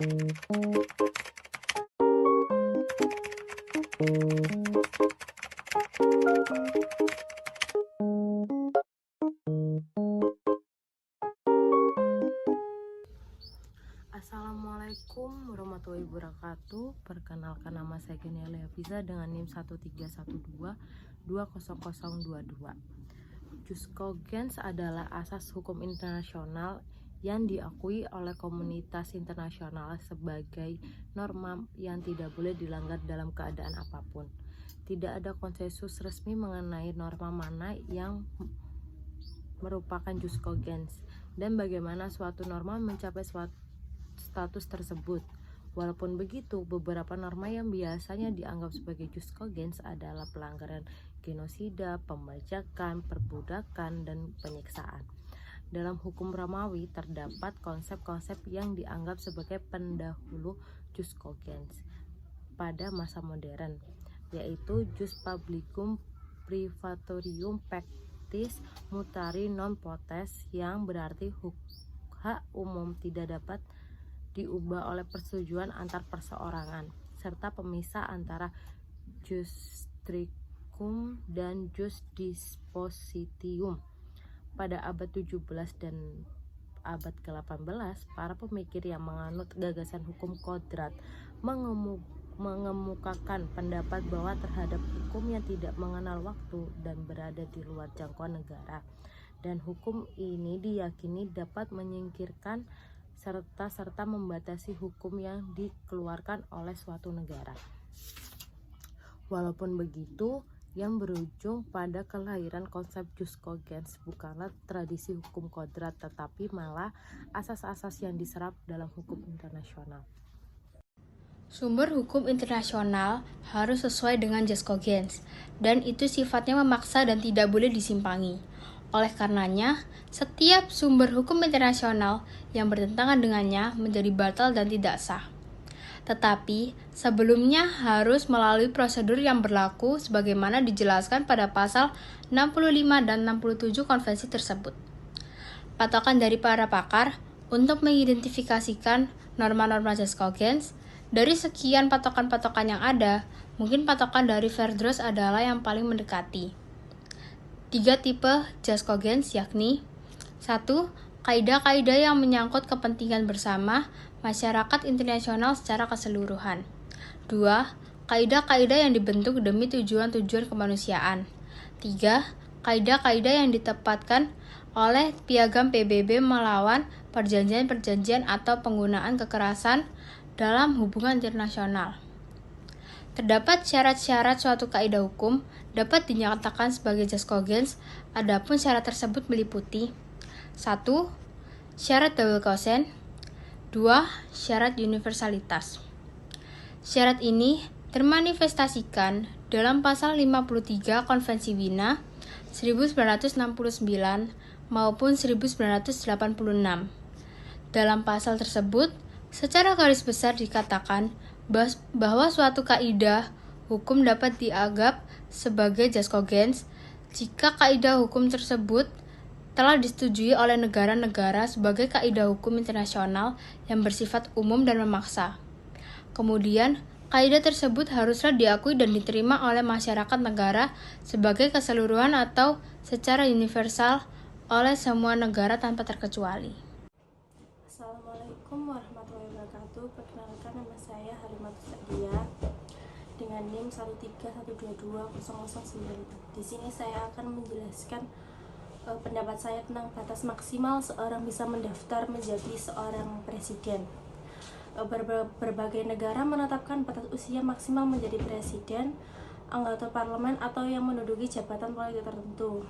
Assalamualaikum warahmatullahi wabarakatuh. Perkenalkan, nama saya Genia Fiza dengan NIM 1312-20022. Jus cogens adalah asas hukum internasional yang diakui oleh komunitas internasional sebagai norma yang tidak boleh dilanggar dalam keadaan apapun. Tidak ada konsensus resmi mengenai norma mana yang merupakan jus cogens dan bagaimana suatu norma mencapai suatu status tersebut. Walaupun begitu, beberapa norma yang biasanya dianggap sebagai jus cogens adalah pelanggaran genosida, pembajakan, perbudakan, dan penyiksaan. Dalam hukum Romawi terdapat konsep-konsep yang dianggap sebagai pendahulu jus cogens pada masa modern, yaitu jus publicum privatorium pactis mutari non potest, yang berarti hak umum tidak dapat diubah oleh persetujuan antar perseorangan, serta pemisah antara jus strictum dan jus dispositium. Pada abad 17 dan abad ke-18, para pemikir yang menganut gagasan hukum kodrat mengemukakan pendapat bahwa terhadap hukum yang tidak mengenal waktu dan berada di luar jangkauan negara, dan hukum ini diyakini dapat menyingkirkan serta membatasi hukum yang dikeluarkan oleh suatu negara. Walaupun begitu, yang berujung pada kelahiran konsep jus cogens bukanlah tradisi hukum kodrat, tetapi malah asas-asas yang diserap dalam hukum internasional. Sumber hukum internasional harus sesuai dengan jus cogens, dan itu sifatnya memaksa dan tidak boleh disimpangi. Oleh karenanya, setiap sumber hukum internasional yang bertentangan dengannya menjadi batal dan tidak sah. Tetapi, sebelumnya harus melalui prosedur yang berlaku sebagaimana dijelaskan pada pasal 65 dan 67 konvensi tersebut. Patokan dari para pakar untuk mengidentifikasikan norma-norma jus cogens, dari sekian patokan-patokan yang ada, mungkin patokan dari Verdroes adalah yang paling mendekati. 3 tipe jus cogens yakni 1. Kaidah-kaidah yang menyangkut kepentingan bersama masyarakat internasional secara keseluruhan. 2. Kaidah-kaidah yang dibentuk demi tujuan-tujuan kemanusiaan. 3. Kaidah-kaidah yang ditempatkan oleh Piagam PBB melawan perjanjian-perjanjian atau penggunaan kekerasan dalam hubungan internasional. Terdapat syarat-syarat suatu kaidah hukum dapat dinyatakan sebagai jus cogens, adapun syarat tersebut meliputi 1. Syarat double consent. 2. Syarat universalitas. Syarat ini termanifestasikan dalam pasal 53 Konvensi Wina 1969 maupun 1986. Dalam pasal tersebut, secara garis besar dikatakan bahwa suatu kaidah hukum dapat dianggap sebagai jus cogens jika kaidah hukum tersebut telah disetujui oleh negara-negara sebagai kaidah hukum internasional yang bersifat umum dan memaksa. Kemudian, kaidah tersebut haruslah diakui dan diterima oleh masyarakat negara sebagai keseluruhan atau secara universal oleh semua negara tanpa terkecuali. Assalamualaikum warahmatullahi wabarakatuh. Perkenalkan, nama saya Halimatus Sa'diyah dengan NIM 13122009. Di sini saya akan menjelaskan pendapat saya tentang batas maksimal seorang bisa mendaftar menjadi seorang presiden. Berbagai negara menetapkan batas usia maksimal menjadi presiden, anggota parlemen, atau yang menduduki jabatan politik tertentu.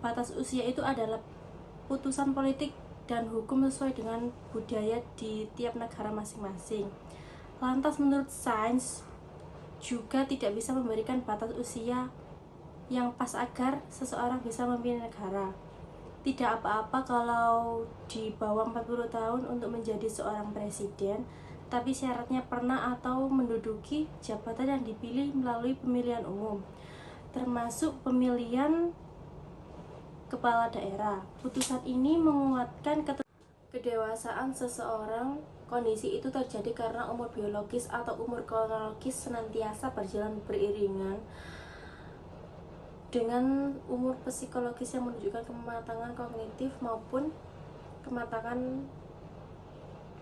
Batas usia itu adalah putusan politik dan hukum sesuai dengan budaya di tiap negara masing-masing. Lantas menurut sains juga tidak bisa memberikan batas usia yang pas agar seseorang bisa memimpin negara. Tidak apa-apa kalau di bawah 40 tahun untuk menjadi seorang presiden, tapi syaratnya pernah atau menduduki jabatan yang dipilih melalui pemilihan umum, termasuk pemilihan kepala daerah. Putusan ini menguatkan Kedewasaan seseorang, kondisi itu terjadi karena umur biologis atau umur kronologis senantiasa berjalan beriringan dengan umur psikologis yang menunjukkan kematangan kognitif maupun kematangan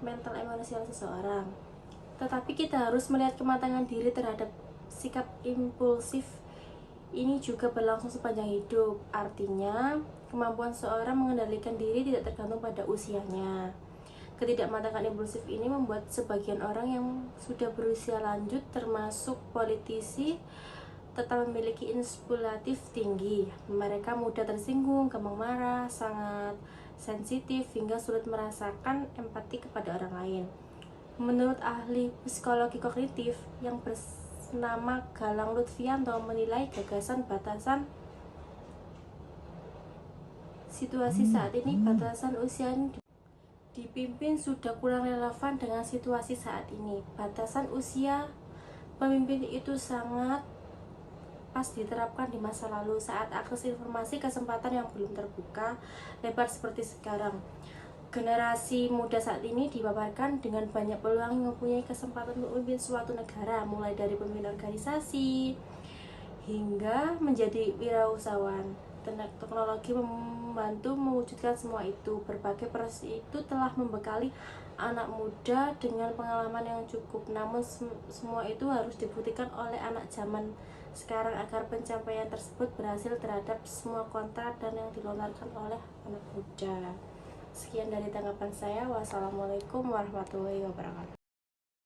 mental emosional seseorang. Tetapi kita harus melihat kematangan diri terhadap sikap impulsif ini juga berlangsung sepanjang hidup. Artinya, kemampuan seorang mengendalikan diri tidak tergantung pada usianya. Ketidakmatangan impulsif ini membuat sebagian orang yang sudah berusia lanjut, termasuk politisi, tetap memiliki insulatif tinggi. Mereka mudah tersinggung, gampang marah, sangat sensitif, hingga sulit merasakan empati kepada orang lain. Menurut ahli psikologi kognitif yang bernama Galang Lutfianto menilai gagasan batasan situasi saat ini, batasan usia ini dipimpin sudah kurang relevan dengan situasi saat ini. Batasan usia pemimpin itu sangat pas diterapkan di masa lalu saat akses informasi kesempatan yang belum terbuka lebar seperti sekarang. Generasi muda saat ini dipaparkan dengan banyak peluang yang mempunyai kesempatan untuk memimpin suatu negara, mulai dari pemimpin organisasi hingga menjadi wirausahawan. Teknologi membantu mewujudkan semua itu. Berbagai proses itu telah membekali anak muda dengan pengalaman yang cukup. Namun semua itu harus dibuktikan oleh anak zaman sekarang agar pencapaian tersebut berhasil terhadap semua kontrak dan yang dilontarkan oleh anak muda. Sekian dari tanggapan saya. Wassalamualaikum warahmatullahi wabarakatuh.